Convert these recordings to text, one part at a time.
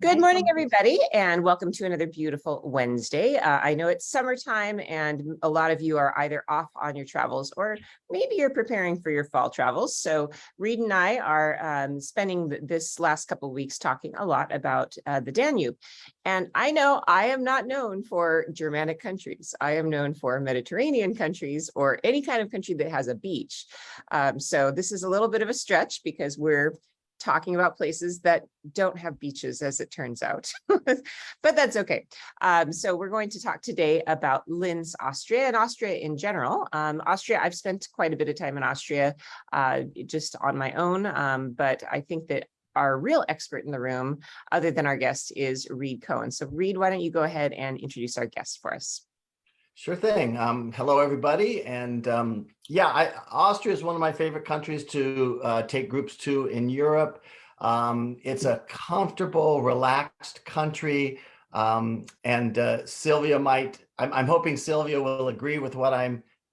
Good morning, everybody, and welcome to another beautiful Wednesday. I know it's summertime and a lot of you are either off on your travels or maybe you're preparing for your fall travels. So Reed and I are spending this last couple of weeks talking a lot about the Danube. And I know I am not known for Germanic countries. I am known for Mediterranean countries or any kind of country that has a beach. So this is a little bit of a stretch because we're talking about places that don't have beaches, as it turns out, but that's okay. So we're going to talk today about Linz, Austria, and Austria in general. Austria, I've spent quite a bit of time in Austria just on my own, but I think that our real expert in the room, other than our guest, is Reed Cohen. So Reed, why don't you go ahead and introduce our guest for us? Sure thing. Hello, everybody. And Austria is one of my favorite countries to take groups to in Europe. It's a comfortable, relaxed country. Silvia I'm hoping Silvia will agree with what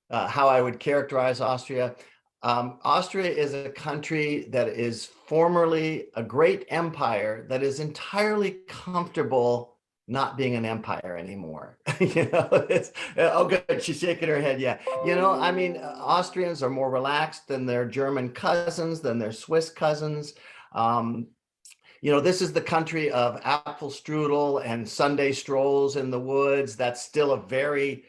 how I would characterize Austria. Austria is a country that is formerly a great empire that is entirely comfortable not being an empire anymore. Oh good, she's shaking her head. Yeah, I mean, Austrians are more relaxed than their German cousins, than their Swiss cousins. This is the country of apple strudel and Sunday strolls in the woods. That's still a very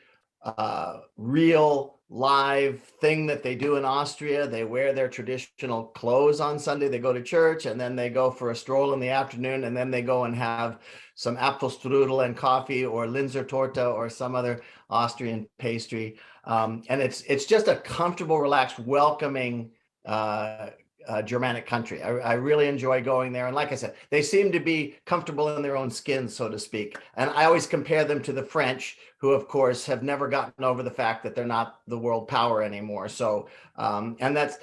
real live thing that they do in Austria. They wear their traditional clothes on Sunday, they go to church, and then they go for a stroll in the afternoon, and then they go and have some apple strudel and coffee or Linzer torta or some other Austrian pastry. And it's just a comfortable, relaxed, welcoming Germanic country. I really enjoy going there. And like I said, they seem to be comfortable in their own skin, so to speak. And I always compare them to the French, who of course have never gotten over the fact that they're not the world power anymore. So, and that's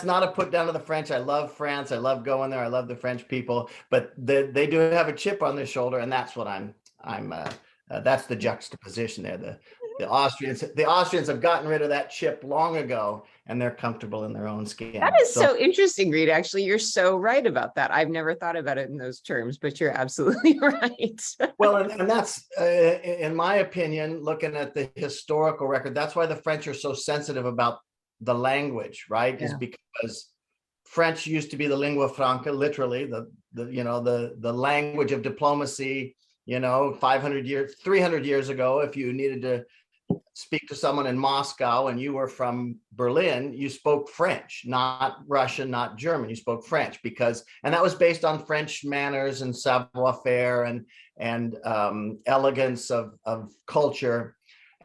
not a put down to the French. I love France. I love going there. I love the French people, but they do have a chip on their shoulder. And that's what that's the juxtaposition there. The Austrians have gotten rid of that chip long ago, and they're comfortable in their own skin. That is so interesting, Reed. Actually, you're so right about that. I've never thought about it in those terms, but you're absolutely right. Well, and that's, in my opinion, looking at the historical record, that's why the French are so sensitive about the language, right? Yeah. Is because French used to be the lingua franca, literally the language of diplomacy. 300 years ago, if you needed to speak to someone in Moscow and you were from Berlin, you spoke French, not Russian, not German. You spoke French and that was based on French manners and savoir-faire and elegance of culture.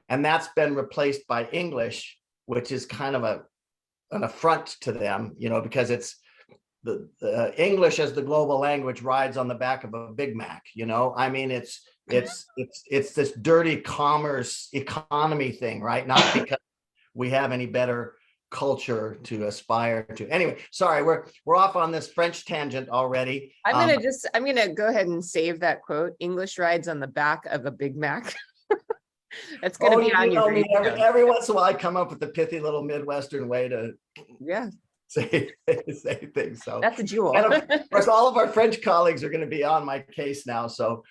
And that's been replaced by English, which is kind of an affront to them, because it's the English as the global language rides on the back of a Big Mac. I mean, it's this dirty commerce economy thing, right? Not because we have any better culture to aspire to. Anyway, sorry, we're off on this French tangent already. I'm gonna go ahead and save that quote. English rides on the back of a Big Mac. That's gonna be on your every once in a while I come up with a pithy little Midwestern way to say things. So that's a jewel. And of course, all of our French colleagues are going to be on my case now, so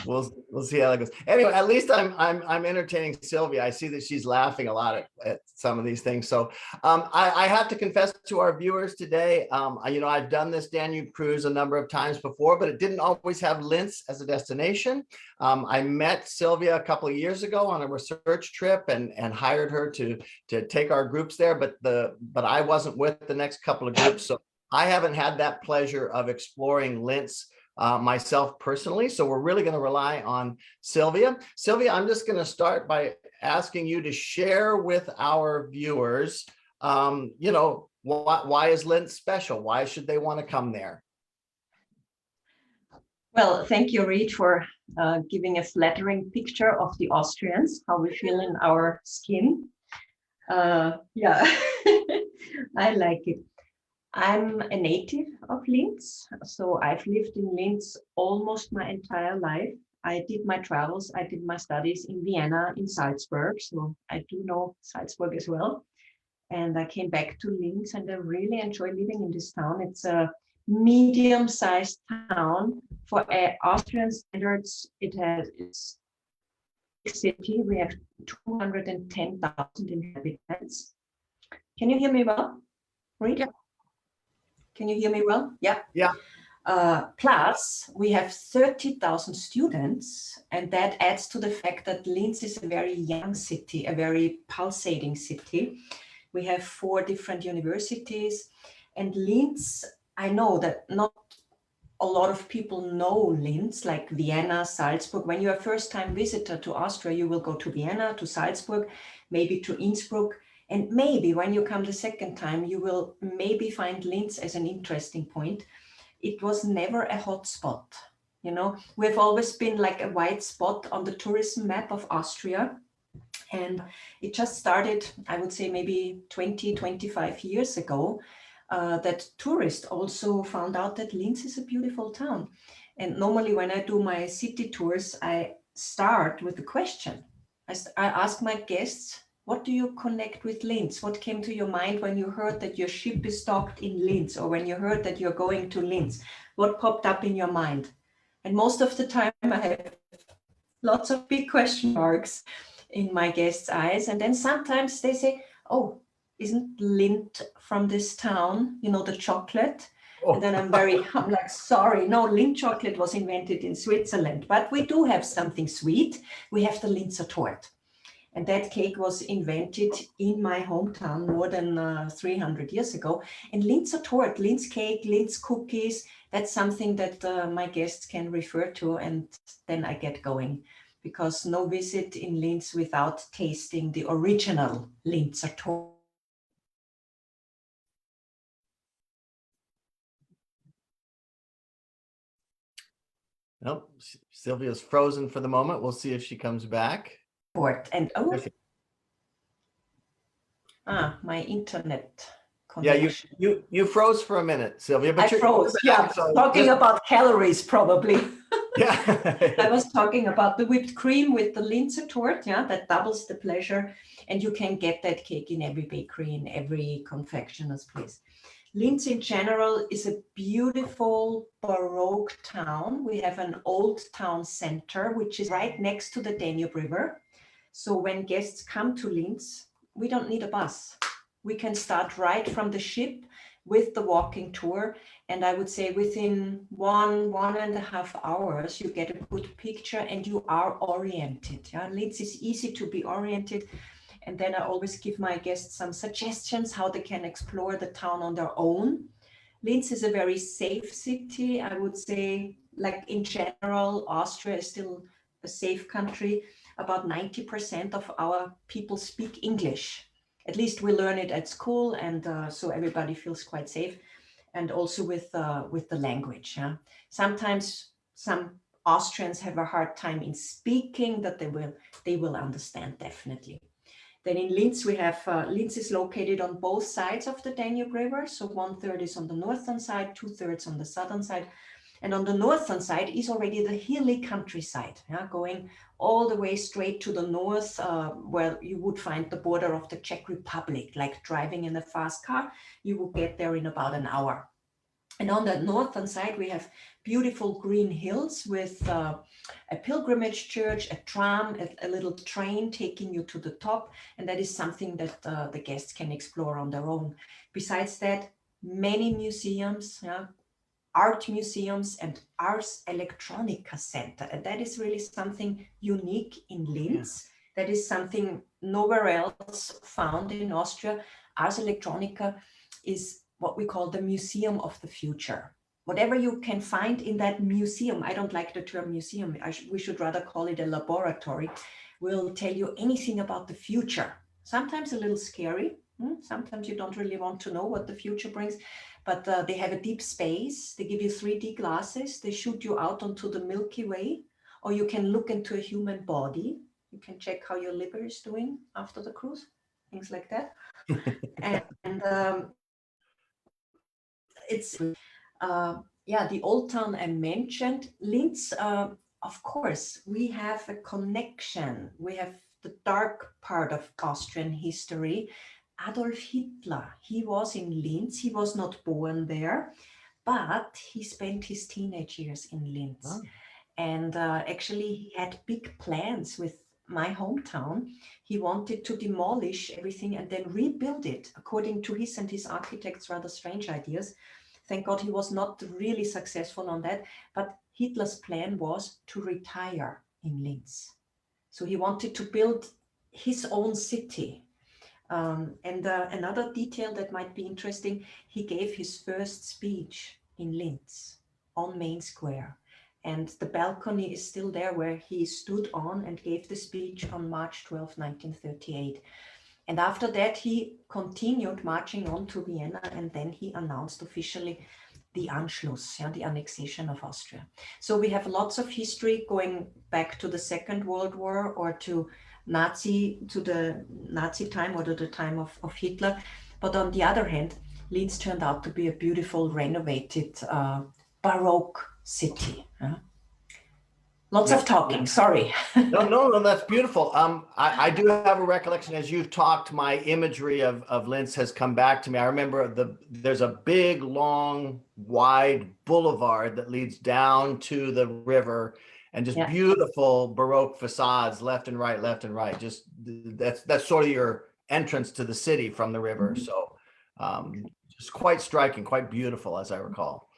we'll see how that goes. Anyway, at least I'm entertaining Silvia. I see that she's laughing a lot at some of these things. So I have to confess to our viewers today, I've done this Danube cruise a number of times before, but it didn't always have Linz as a destination. I met Silvia a couple of years ago on a research trip and hired her to take our groups there, but I wasn't with the next couple of groups, so I haven't had that pleasure of exploring Linz myself personally. So we're really going to rely on Silvia. Silvia, I'm just going to start by asking you to share with our viewers, why is Linz special? Why should they want to come there? Well, thank you, Reed, for giving a flattering picture of the Austrians, how we feel in our skin. I like it. I'm a native of Linz, so I've lived in Linz almost my entire life. I did my travels, I did my studies in Vienna, in Salzburg, so I do know Salzburg as well. And I came back to Linz and I really enjoy living in this town. It's a medium-sized town. For Austrian standards, it's a city. We have 210,000 inhabitants. Can you hear me well? Reed? Yeah. Can you hear me well? Yeah. Yeah. Plus, we have 30,000 students, and that adds to the fact that Linz is a very young city, a very pulsating city. We have 4 different universities, and Linz, I know that not a lot of people know Linz, like Vienna, Salzburg. When you're a first-time visitor to Austria, you will go to Vienna, to Salzburg, maybe to Innsbruck. And maybe when you come the second time, you will maybe find Linz as an interesting point. It was never a hot spot. You know, we've always been like a white spot on the tourism map of Austria. And it just started, I would say, maybe 20, 25 years ago, that tourists also found out that Linz is a beautiful town. And normally when I do my city tours, I start with the question. I ask my guests, what do you connect with Linz? What came to your mind when you heard that your ship is docked in Linz, or when you heard that you're going to Linz? What popped up in your mind? And most of the time I have lots of big question marks in my guests' eyes. And then sometimes they say, oh, isn't Lindt from this town, you know, the chocolate? Oh. And then I'm like, sorry, no, Lindt chocolate was invented in Switzerland, but we do have something sweet. We have the Linzer Torte. And that cake was invented in my hometown more than 300 years ago. And Linzer Torte, Linz cake, Linz cookies, that's something that my guests can refer to, and then I get going. Because no visit in Linz without tasting the original Linzer Torte. Nope. Silvia's frozen for the moment. We'll see if she comes back. And oh, Okay. my internet connection. Yeah, you froze for a minute, Silvia. But I froze. Yeah, so talking about calories, probably. Yeah. I was talking about the whipped cream with the Linzer Torte. Yeah, that doubles the pleasure, and you can get that cake in every bakery, in every confectioner's place. Linz in general is a beautiful Baroque town. We have an old town center, which is right next to the Danube River. So when guests come to Linz, we don't need a bus. We can start right from the ship with the walking tour. And I would say within 1.5 hours, you get a good picture and you are oriented. Yeah? Linz is easy to be oriented. And then I always give my guests some suggestions how they can explore the town on their own. Linz is a very safe city. I would say, like in general, Austria is still a safe country. About 90% of our people speak English. At least we learn it at school, and so everybody feels quite safe. And also with the language. Yeah? Sometimes some Austrians have a hard time in speaking, but they will understand definitely. Then in Linz, we have, Linz is located on both sides of the Danube River. So 1/3 is on the northern side, 2/3 on the southern side. And on the northern side is already the hilly countryside, yeah, going all the way straight to the north, where you would find the border of the Czech Republic, like driving in a fast car, you will get there in about an hour. And on the northern side, we have beautiful green hills with a pilgrimage church, a tram, a little train taking you to the top. And that is something that the guests can explore on their own. Besides that, many museums, yeah, art museums and Ars Electronica Center. And that is really something unique in Linz. Yeah. That is something nowhere else found in Austria. Ars Electronica is what we call the museum of the future. Whatever you can find in that museum, I don't like the term museum, we should rather call it a laboratory, will tell you anything about the future. Sometimes a little scary. Sometimes you don't really want to know what the future brings, but they have a deep space. They give you 3D glasses. They shoot you out onto the Milky Way, or you can look into a human body. You can check how your liver is doing after the cruise, things like that. and it's, yeah, the old town I mentioned, Linz, of course, we have a connection. We have the dark part of Austrian history. Adolf Hitler, he was in Linz. He was not born there, but he spent his teenage years in Linz. Oh. And actually, he had big plans with my hometown. He wanted to demolish everything and then rebuild it according to his and his architects' rather strange ideas. Thank God he was not really successful on that. But Hitler's plan was to retire in Linz. So he wanted to build his own city. Another detail that might be interesting, he gave his first speech in Linz on Main Square. And the balcony is still there where he stood on and gave the speech on March 12, 1938. And after that, he continued marching on to Vienna, and then he announced officially the Anschluss, the annexation of Austria. So we have lots of history going back to the Second World War or to the Nazi time or to the time of Hitler. But on the other hand, Linz turned out to be a beautiful, renovated, Baroque city. Lots of talking, sorry. No, that's beautiful. I do have a recollection as you've talked, my imagery of Linz has come back to me. I remember there's a big, long, wide boulevard that leads down to the river and just beautiful Baroque facades left and right. Just that's sort of your entrance to the city from the river. Mm-hmm. So just quite striking, quite beautiful, as I recall.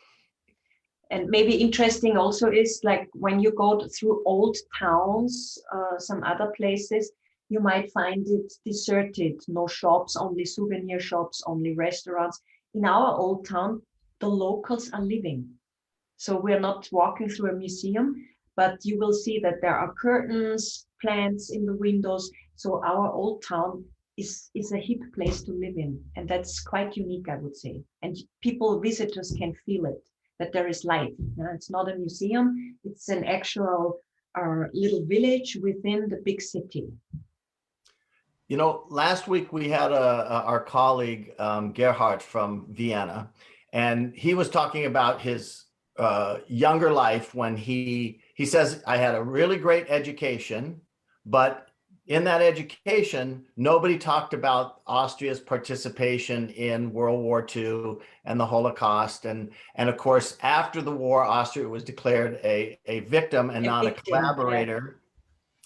And maybe interesting also is like when you go through old towns, some other places, you might find it deserted, no shops, only souvenir shops, only restaurants. In our old town, the locals are living. So we're not walking through a museum, but you will see that there are curtains, plants in the windows. So our old town is a hip place to live in. And that's quite unique, I would say. And people, visitors can feel it, that there is life. It's not a museum, it's an actual little village within the big city. You know, last week we had our colleague Gerhard from Vienna, and he was talking about his younger life when he says, I had a really great education, but in that education, nobody talked about Austria's participation in World War II and the Holocaust. And of course, after the war, Austria was declared a victim and not a collaborator.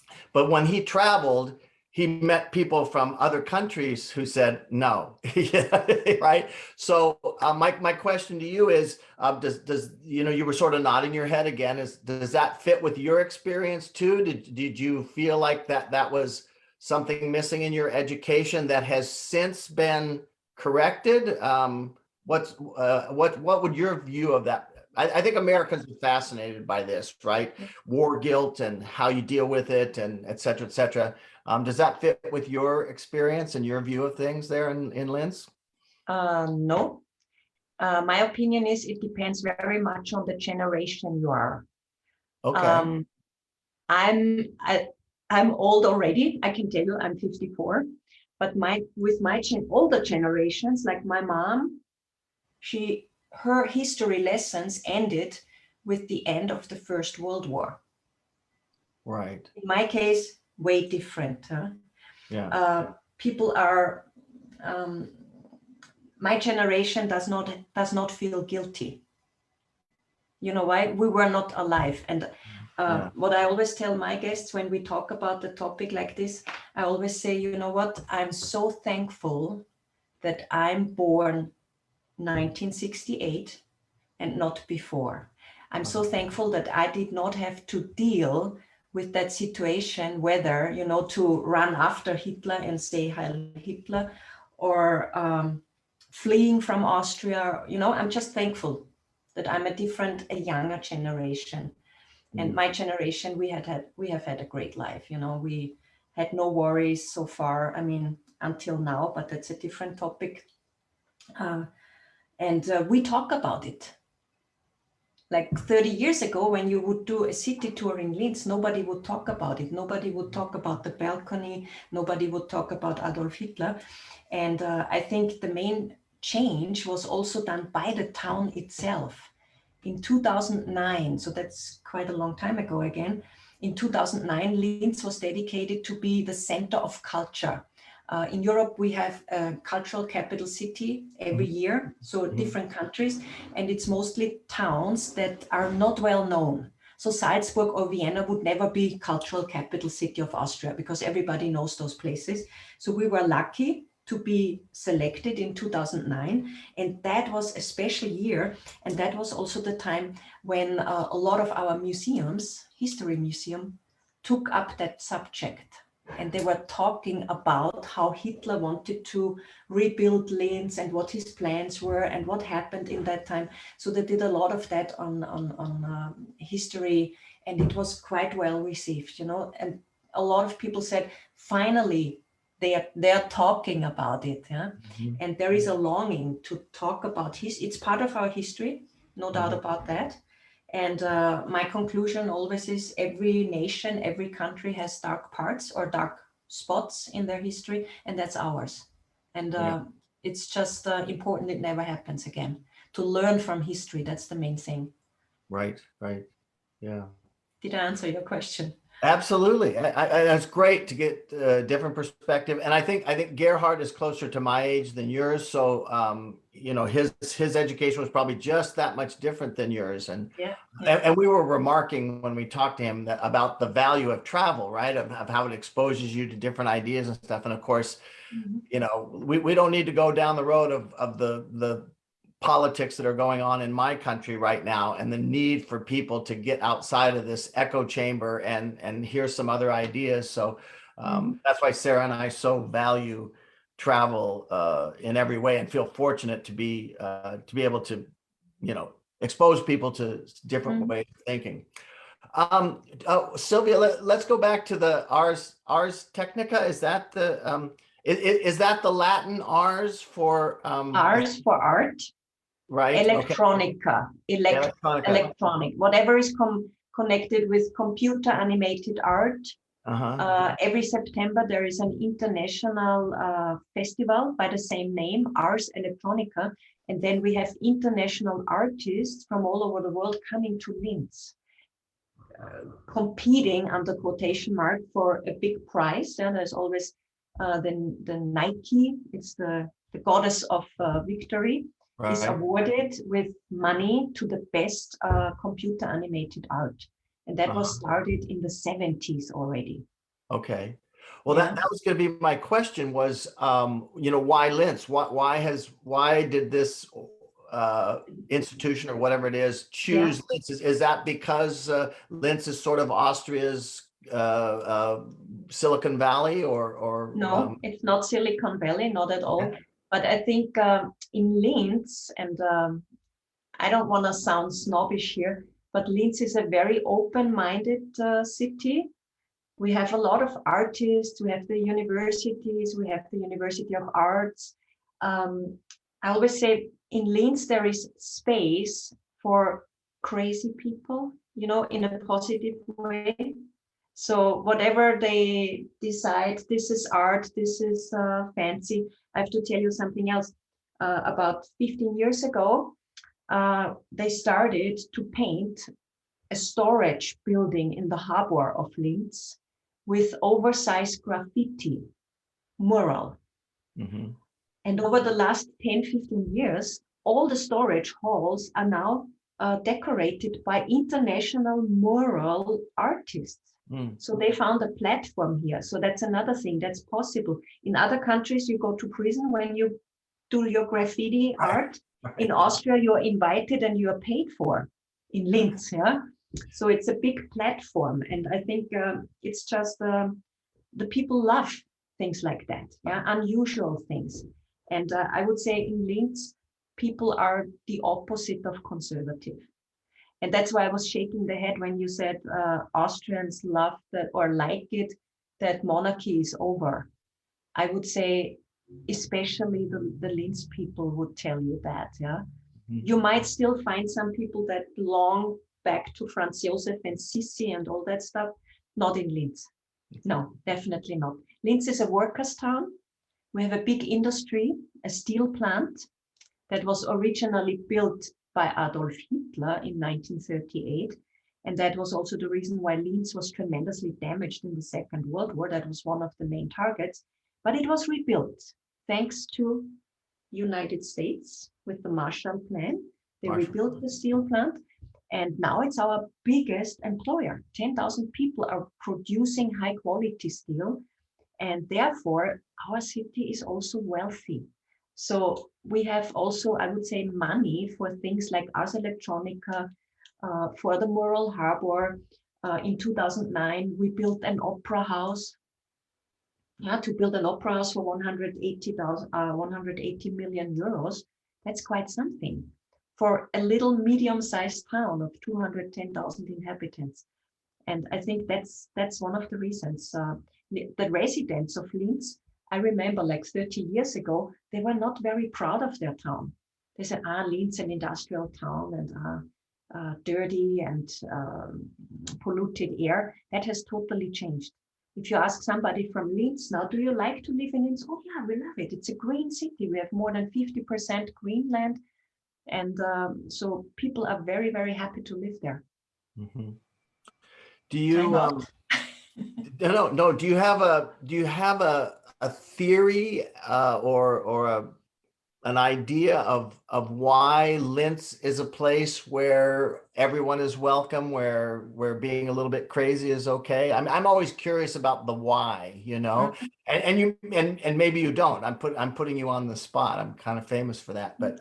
Yeah. But when he traveled, he met people from other countries who said no, right? So my question to you is, does you were sort of nodding your head again, does that fit with your experience too? Did you feel like that was something missing in your education that has since been corrected? What would your view of that? I think Americans are fascinated by this, right? War guilt and how you deal with it, and et cetera, et cetera. Does that fit with your experience and your view of things there in Linz? No. My opinion is it depends very much on the generation you are. Okay. I'm old already. I can tell you I'm 54. But with my older generations, like my mom, her history lessons ended with the end of the First World War. Right. In my case, way different. Yeah. People are, my generation does not feel guilty. You know why? We were not alive. And what I always tell my guests when we talk about the topic like this, I always say, you know what? I'm so thankful that I'm born 1968 and not before. I'm so thankful that I did not have to deal with that situation, whether, to run after Hitler and say Heil Hitler, or fleeing from Austria. I'm just thankful that I'm a younger generation. And my generation, we have had a great life. We had no worries so far. I mean, until now, but that's a different topic. And we talk about it. Like 30 years ago, when you would do a city tour in Linz, nobody would talk about it. Nobody would talk about the balcony. Nobody would talk about Adolf Hitler. And I think the main change was also done by the town itself. In 2009, so that's quite a long time ago again, in 2009, Linz was dedicated to be the center of culture. In Europe, we have a cultural capital city every year, so different countries, and it's mostly towns that are not well known. So Salzburg or Vienna would never be cultural capital city of Austria because everybody knows those places. So we were lucky to be selected in 2009, and that was a special year, and that was also the time when a lot of our museums, history museum, took up that subject. And they were talking about how Hitler wanted to rebuild Linz and what his plans were and what happened in that time. So they did a lot of that on history, and it was quite well received, you know. And a lot of people said, finally, they are talking about it, yeah. And there is a longing to talk about it's part of our history, no doubt about that. And my conclusion always is every nation, every country has dark parts or dark spots in their history, and that's ours. And it's just important it never happens again. To learn from history, that's the main thing. Right, right. Yeah. Did I answer your question? Absolutely. That's great to get a different perspective. And I think Gerhard is closer to my age than yours. So, you know, his education was probably just that much different than yours. And and we were remarking when we talked to him about the value of travel, right? Of how it exposes you to different ideas and stuff. And of course, you know, we don't need to go down the road of the politics that are going on in my country right now and the need for people to get outside of this echo chamber and hear some other ideas. So that's why Sarah and I so value travel in every way and feel fortunate to be able to, you know, expose people to different ways of thinking. Silvia, let's go back to the Ars Technica. Is that the is that the Latin Ars for Ars for art? Right. Electronica, Okay. electronic, whatever is connected with computer animated art. Every September, there is an international festival by the same name, Ars Electronica. And then we have international artists from all over the world coming to Linz, competing under quotation mark for a big prize. And there's always the Nike, it's the goddess of victory. Is awarded with money to the best computer animated art. And that was started in the 70s already. Okay. Well, that was going to be my question was, you know, why Linz? Why did this institution or whatever it is choose Linz? Is that because Linz is sort of Austria's Silicon Valley or no, it's not Silicon Valley, not at all. But I think in Linz, and I don't want to sound snobbish here, but Linz is a very open-minded city. We have a lot of artists, we have the universities, we have the University of Arts. I always say in Linz, there is space for crazy people, you know, in a positive way. So whatever they decide, this is art, this is fancy. I have to tell you something else. About 15 years ago, they started to paint a storage building in the harbor of Linz with oversized graffiti mural. And over the last 10, 15 years, all the storage halls are now decorated by international mural artists. So they found a platform here. So that's another thing that's possible. In other countries, you go to prison when you do your graffiti art. In Austria, you're invited and you are paid for. In Linz, yeah. So it's a big platform, and I think it's just the people love things like that, yeah, unusual things. And I would say in Linz, people are the opposite of conservative. And that's why I was shaking the head when you said Austrians love that or like it, that monarchy is over. I would say, especially the Linz people would tell you that, yeah. You might still find some people that belong back to Franz Josef and Sissi and all that stuff. Not in Linz. No, definitely not. Linz is a workers' town. We have a big industry, a steel plant that was originally built by Adolf Hitler in 1938. And that was also the reason why Linz was tremendously damaged in the Second World War. That was one of the main targets. but it was rebuilt thanks to United States with the Marshall Plan. They rebuilt the steel plant, and now it's our biggest employer. 10,000 people are producing high quality steel, and therefore our city is also wealthy. So we have also, I would say, money for things like Ars Electronica, for the Moral Harbor. In 2009, we built an opera house. Yeah, to build an opera house for 180 million euros, that's quite something for a little medium-sized town of 210,000 inhabitants. And I think that's one of the reasons. The residents of Linz, I remember like 30 years ago, they were not very proud of their town. They said, Linz, an industrial town, and dirty and polluted air. That has totally changed. If you ask somebody from Linz now, do you like to live in Linz? Oh yeah, we love it. It's a green city. We have more than 50% green land. And so people are very, very happy to live there. Mm-hmm. Do you no, do you have a theory or an idea of why Linz is a place where everyone is welcome, where being a little bit crazy is okay? I'm always curious about the why, you know, and maybe you don't. I'm putting you on the spot. I'm kind of famous for that, but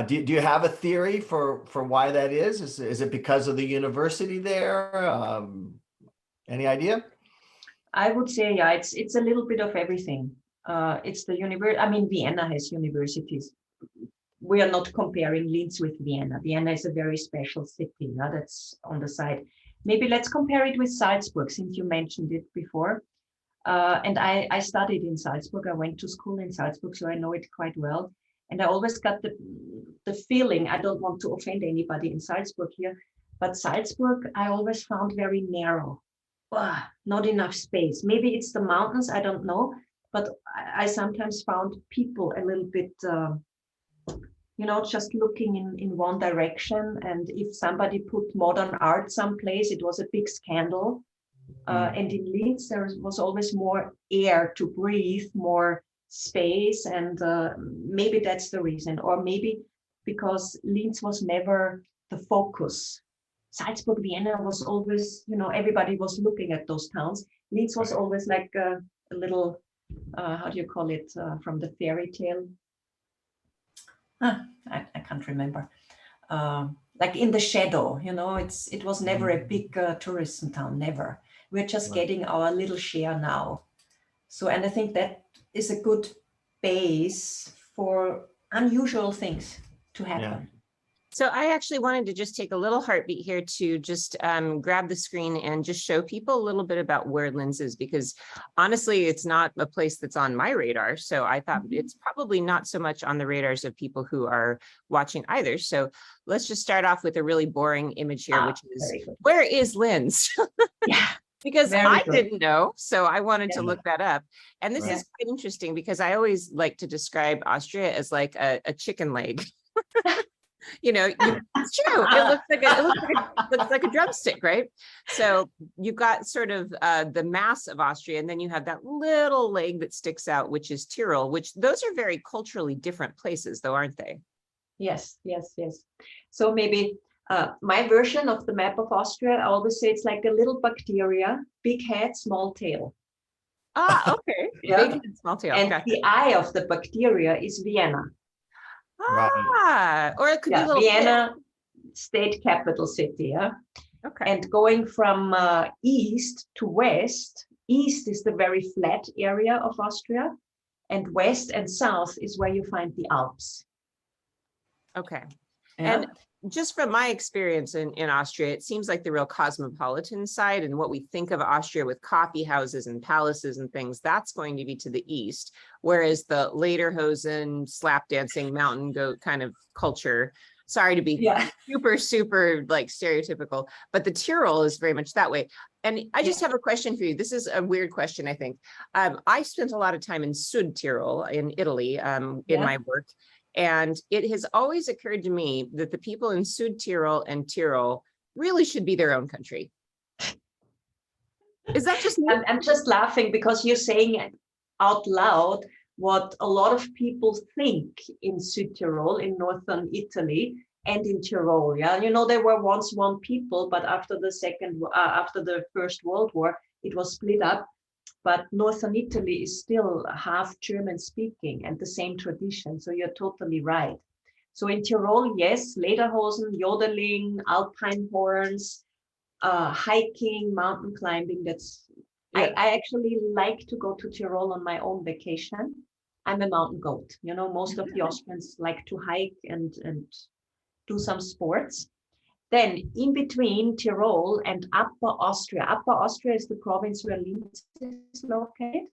do you have a theory for why that is? Is it because of the university there? Any idea? I would say, yeah, it's a little bit of everything. It's the university. I mean, Vienna has universities. We are not comparing Linz with Vienna. Vienna is a very special city. Yeah, that's on the side. Maybe let's compare it with Salzburg, since you mentioned it before. And I studied in Salzburg. I went to school in Salzburg, so I know it quite well. And I always got the feeling, I don't want to offend anybody in Salzburg here, but Salzburg, I always found very narrow. Not enough space. Maybe it's the mountains, I don't know. But I sometimes found people a little bit, just looking in one direction. And if somebody put modern art someplace, it was a big scandal. And in Linz, there was always more air to breathe, more space. And maybe that's the reason. Or maybe because Linz was never the focus. Salzburg, Vienna was always, everybody was looking at those towns. Linz was always like a little, how do you call it, from the fairy tale? I can't remember. Like in the shadow, it was never a big tourism town, never. We're just getting our little share now. So, and I think that is a good base for unusual things to happen. Yeah. So I actually wanted to just take a little heartbeat here to just grab the screen and just show people a little bit about where Linz is, because honestly, it's not a place that's on my radar. So I thought it's probably not so much on the radars of people who are watching either. So let's just start off with a really boring image here, which is, where is Linz? Yeah. Because I didn't know, so I wanted to look that up. And this is quite interesting because I always like to describe Austria as like a chicken leg. It's true. It looks like a drumstick, right? So you've got sort of the mass of Austria, and then you have that little leg that sticks out, which is Tyrol, which those are very culturally different places, though, aren't they? Yes. So maybe my version of the map of Austria, I always say it's like a little bacteria, big head, small tail. Okay. Yeah. Big head, small tail. And the eye of the bacteria is Vienna. Or it could be a little Vienna, state capital city. Yeah. Okay. And going from east to west, east is the very flat area of Austria, and west and south is where you find the Alps. Okay. Yeah. And just from my experience in Austria, it seems like the real cosmopolitan side, and what we think of Austria with coffee houses and palaces and things, that's going to be to the east. Whereas the lederhosen, slap dancing, mountain goat kind of culture, sorry to be super like stereotypical, but the Tyrol is very much that way. And I just have a question for you. This is a weird question, I think. I spent a lot of time in Sud Tyrol in Italy in my work. And it has always occurred to me that the people in Sud Tyrol and Tyrol really should be their own country. Is that just me? I'm just laughing because you're saying out loud what a lot of people think in Südtirol, in northern Italy, and in Tyrol. Yeah, you know, they were once one people, but after the First World War, it was split up. But northern Italy is still half German speaking and the same tradition. So you're totally right. So in Tyrol, yes, lederhosen, yodeling, alpine horns, hiking, mountain climbing. I actually like to go to Tyrol on my own vacation. I'm a mountain goat. You know, most of the Austrians like to hike and do some sports. Then in between Tyrol and Upper Austria is the province where Linz is located.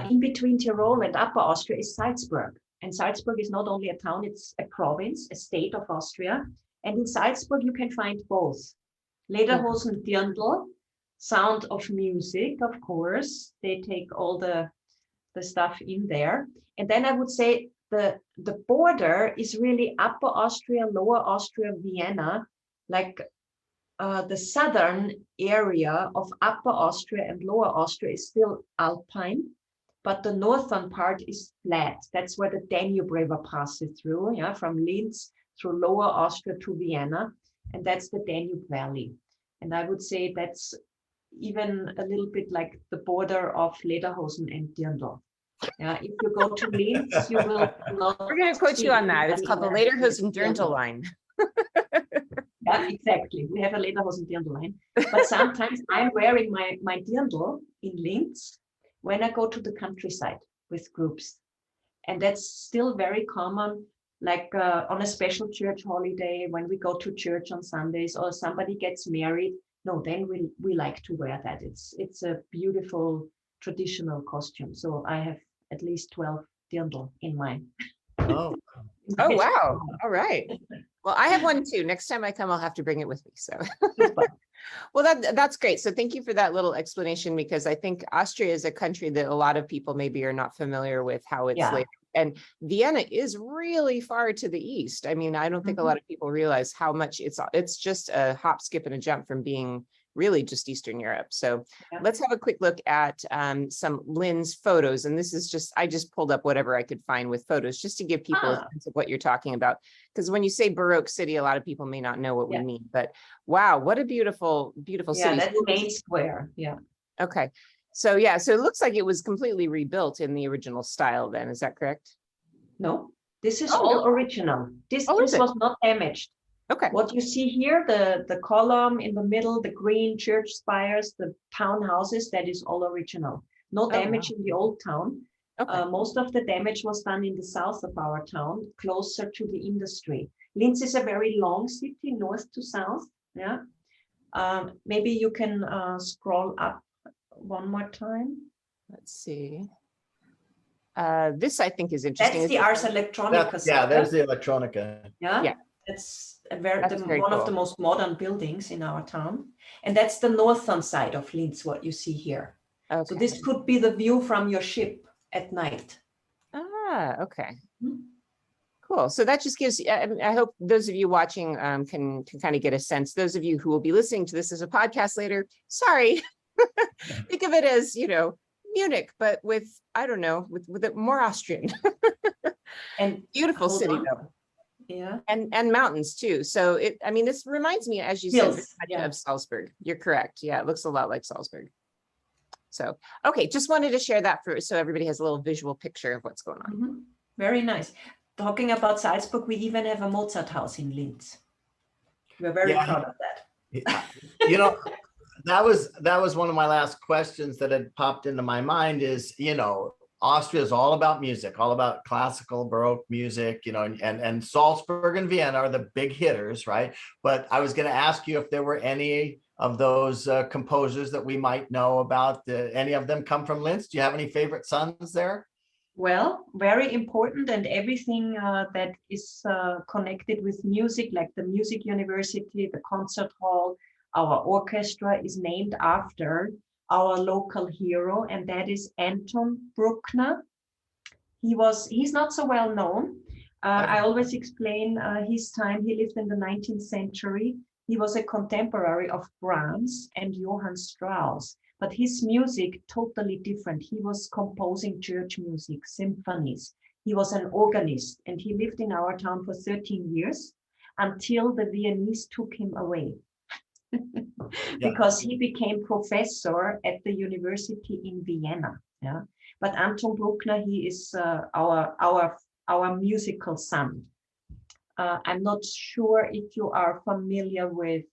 In between Tyrol and Upper Austria is Salzburg. And Salzburg is not only a town, it's a province, a state of Austria. And in Salzburg, you can find both. Lederhosen, Dirndl, sound of music, of course. They take all the stuff in there. And then I would say the border is really Upper Austria, Lower Austria, Vienna, like the southern area of Upper Austria and Lower Austria is still alpine, but the northern part is flat. That's where the Danube River passes through, yeah, from Linz through Lower Austria to Vienna, and that's the Danube Valley. And I would say that's even a little bit like the border of Lederhosen and Dirndl. Yeah, if you go to Linz, you will not. We're going to quote you on that. It's called the Lederhosen Dirndl line. Yeah, exactly. We have a Lederhosen Dirndl line. But sometimes I'm wearing my Dirndl in Linz when I go to the countryside with groups. And that's still very common, like on a special church holiday, when we go to church on Sundays or somebody gets married. No, then we like to wear that. It's a beautiful traditional costume. So I have at least 12 dirndl in mine. Oh. Oh, wow. All right. Well, I have one too. Next time I come, I'll have to bring it with me. So, well, that's great. So thank you for that little explanation, because I think Austria is a country that a lot of people maybe are not familiar with how it's laid. And Vienna is really far to the east. I mean, I don't think a lot of people realize how much it's just a hop, skip, and a jump from being really just Eastern Europe. So let's have a quick look at some Linz photos. And this is just, I just pulled up whatever I could find with photos just to give people a sense of what you're talking about. Because when you say Baroque city, a lot of people may not know what we mean, but wow, what a beautiful, beautiful city. Yeah, that's the main square. Yeah. Okay. So yeah, so it looks like it was completely rebuilt in the original style then, is that correct? No, this is all original. This was not damaged. Okay. What you see here, the column in the middle, the green church spires, the townhouses, that is all original. No damage in the old town. Okay. Most of the damage was done in the south of our town, closer to the industry. Linz is a very long city, north to south. Yeah. Maybe you can scroll up one more time. Let's see. This I think is interesting. That's the Ars Electronica. Yeah, there's the Electronica. Yeah. That's one of the most modern buildings in our town. And that's the northern side of Linz, what you see here. Okay. So this could be the view from your ship at night. Ah, okay. Cool. So that just gives, I hope those of you watching can kind of get a sense. Those of you who will be listening to this as a podcast later, sorry. Think of it as, you know, Munich, but with, I don't know, with it more Austrian. And beautiful city though. Yeah. And mountains too. So I mean, this reminds me, as you said, of Salzburg. You're correct. Yeah, it looks a lot like Salzburg. So, okay, just wanted to share that so everybody has a little visual picture of what's going on. Very nice. Talking about Salzburg, we even have a Mozart house in Linz. We're very proud of that. You know, that was one of my last questions that had popped into my mind is, you know, Austria is all about music, all about classical Baroque music, you know, and Salzburg and Vienna are the big hitters, right? But I was going to ask you if there were any of those composers that we might know about. Any of them come from Linz? Do you have any favorite sons there? Well, very important, and everything that is connected with music, like the Music University, the concert hall, our orchestra is named after our local hero, and that is Anton Bruckner. He's not so well known. I always explain his time. He lived in the 19th century. He was a contemporary of Brahms and Johann Strauss, but his music totally different. He was composing church music, symphonies. He was an organist, and he lived in our town for 13 years until the Viennese took him away. Because he became professor at the university in Vienna. Yeah, but Anton Bruckner, he is our musical son. I'm not sure if you are familiar with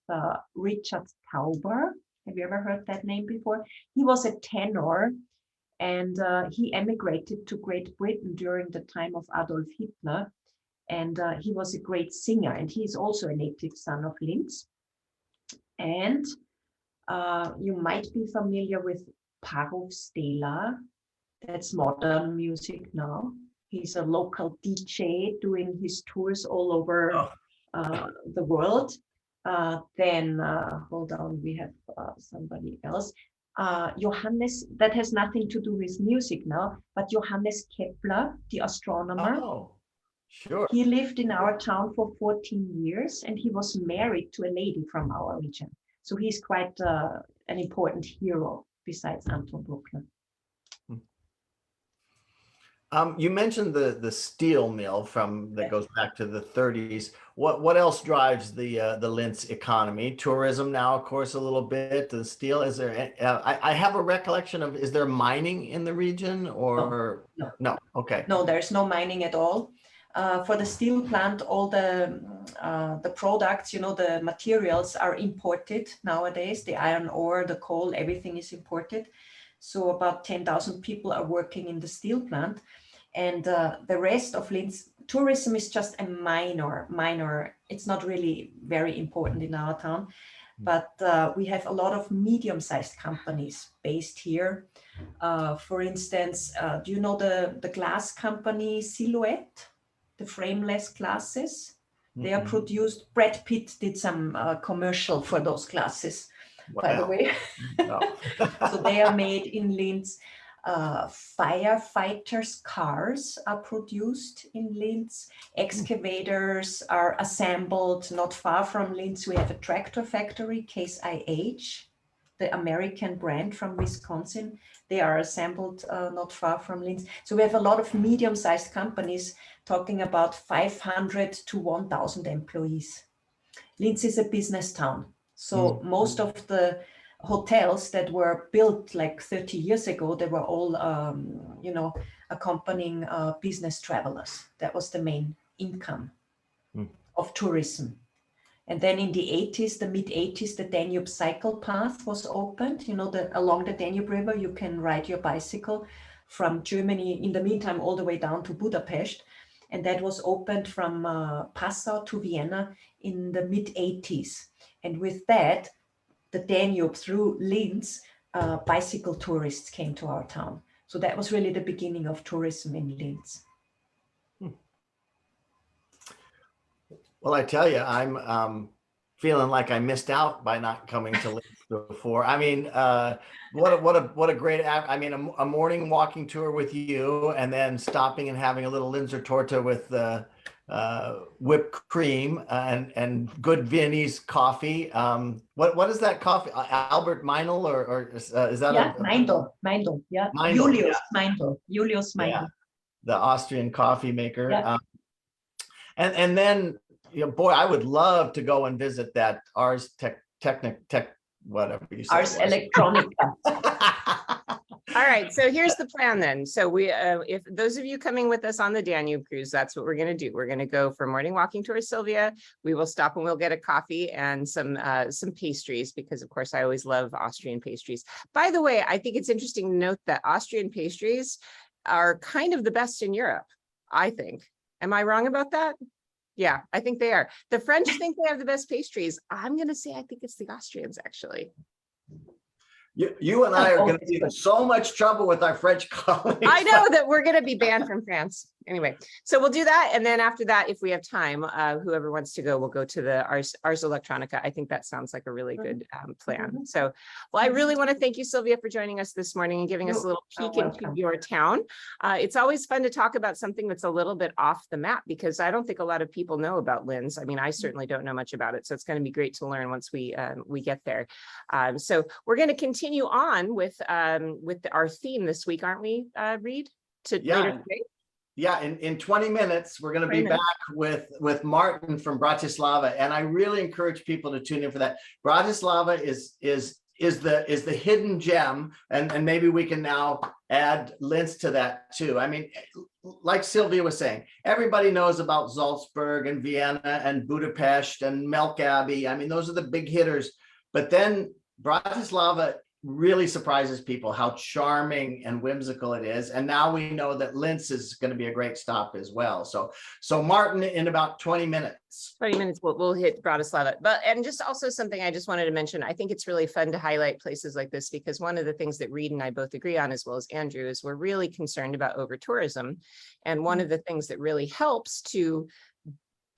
Richard Tauber. Have you ever heard that name before? He was a tenor, and he emigrated to Great Britain during the time of Adolf Hitler. And he was a great singer, and he's also a native son of Linz. And you might be familiar with Parov Stela. That's modern music now. He's a local DJ doing his tours all over the world. Then, hold on, we have somebody else. Johannes, that has nothing to do with music now, but Johannes Kepler, the astronomer. Oh, sure. He lived in our town for 14 years, and he was married to a lady from our region. So he's quite an important hero besides Anton Bruckner. You mentioned the steel mill that goes back to the 30s. What else drives the Linz economy? Tourism now, of course, a little bit. The steel. Is there? I have a recollection of. Is there mining in the region or no? Okay. No, there's no mining at all. For the steel plant, all the products, the materials are imported nowadays. The iron ore, the coal, everything is imported. So about 10,000 people are working in the steel plant. And the rest of Linz, tourism is just a minor. It's not really very important in our town. But we have a lot of medium-sized companies based here. For instance, do you know the glass company Silhouette? The frameless glasses? They are produced. Brad Pitt did some commercial for those glasses, by the way. So they are made in Linz. Firefighters' cars are produced in Linz. Excavators are assembled not far from Linz. We have a tractor factory, Case IH, the American brand from Wisconsin. They are assembled not far from Linz. So we have a lot of medium-sized companies, talking about 500 to 1,000 employees. Linz is a business town. So most of the hotels that were built like 30 years ago, they were all, accompanying business travelers. That was the main income of tourism. And then in the 80s, the mid-80s, the Danube cycle path was opened. Along the Danube River, you can ride your bicycle from Germany, in the meantime, all the way down to Budapest. And that was opened from Passau to Vienna in the mid-80s. And with that, the Danube through Linz, bicycle tourists came to our town. So that was really the beginning of tourism in Linz. Well, I tell you, I'm feeling like I missed out by not coming to Linz before. I mean, what a great, a morning walking tour with you, and then stopping and having a little Linzer torte with whipped cream and good Viennese coffee. What is that coffee? Albert Meinl or is that Meindl, yeah. Julius Meindl. Yeah, the Austrian coffee maker. Yeah. And then, boy, I would love to go and visit that Ars whatever you say. Ars Electronica. All right, so here's the plan then. So we, if those of you coming with us on the Danube cruise, that's what we're going to do. We're going to go for morning walking tour Silvia. We will stop and we'll get a coffee and some pastries, because of course I always love Austrian pastries. By the way, I think it's interesting to note that Austrian pastries are kind of the best in Europe, I think. Am I wrong about that? Yeah, I think they are. The French think they have the best pastries. I'm going to say I think it's the Austrians, actually. You and I are going to be in so much trouble with our French colleagues. I know that we're going to be banned from France. anyway, so we'll do that. And then after that, if we have time, whoever wants to go, we'll go to the Ars Electronica. I think that sounds like a really good plan. So, well, I really want to thank you, Silvia, for joining us this morning and giving us a little peek into your town. It's always fun to talk about something that's a little bit off the map, because I don't think a lot of people know about Linz. I mean, I certainly don't know much about it. So it's going to be great to learn once we get there. So we're going to continue on with our theme this week, aren't we, Reed? Later today? Yeah, in 20 minutes, we're going to be back with Martin from Bratislava. And I really encourage people to tune in for that. Bratislava is the hidden gem. And maybe we can now add Linz to that too. I mean, like Silvia was saying, everybody knows about Salzburg and Vienna and Budapest and Melk Abbey. I mean, those are the big hitters. But then Bratislava really surprises people how charming and whimsical it is. And now we know that Linz is going to be a great stop as well. So Martin, in about 20 minutes. 20 minutes, we'll hit Bratislava. And just also something I just wanted to mention, I think it's really fun to highlight places like this, because one of the things that Reed and I both agree on, as well as Andrew, is we're really concerned about over-tourism. And one of the things that really helps to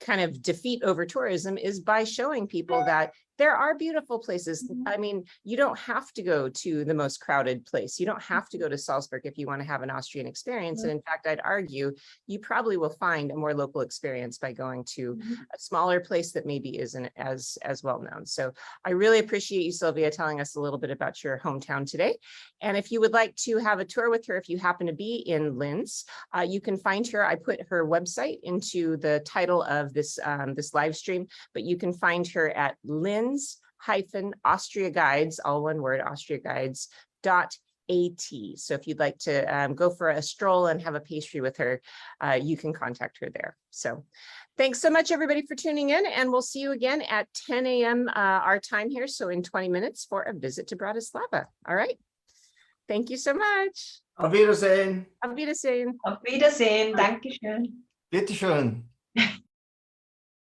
kind of defeat over-tourism is by showing people that there are beautiful places. I mean, you don't have to go to the most crowded place. You don't have to go to Salzburg if you want to have an Austrian experience. And in fact, I'd argue you probably will find a more local experience by going to a smaller place that maybe isn't as well known. So I really appreciate you, Silvia, telling us a little bit about your hometown today. And if you would like to have a tour with her, if you happen to be in Linz, you can find her. I put her website into the title of this live stream, but you can find her at Linz-Austria Guides, all one word, austriaguides.at. So if you'd like to go for a stroll and have a pastry with her, you can contact her there. So thanks so much, everybody, for tuning in, and we'll see you again at 10 a.m. Our time here. So in 20 minutes for a visit to Bratislava. All right. Thank you so much. Auf Wiedersehen. Auf Wiedersehen. Auf Wiedersehen. Dankeschön. Bitteschön.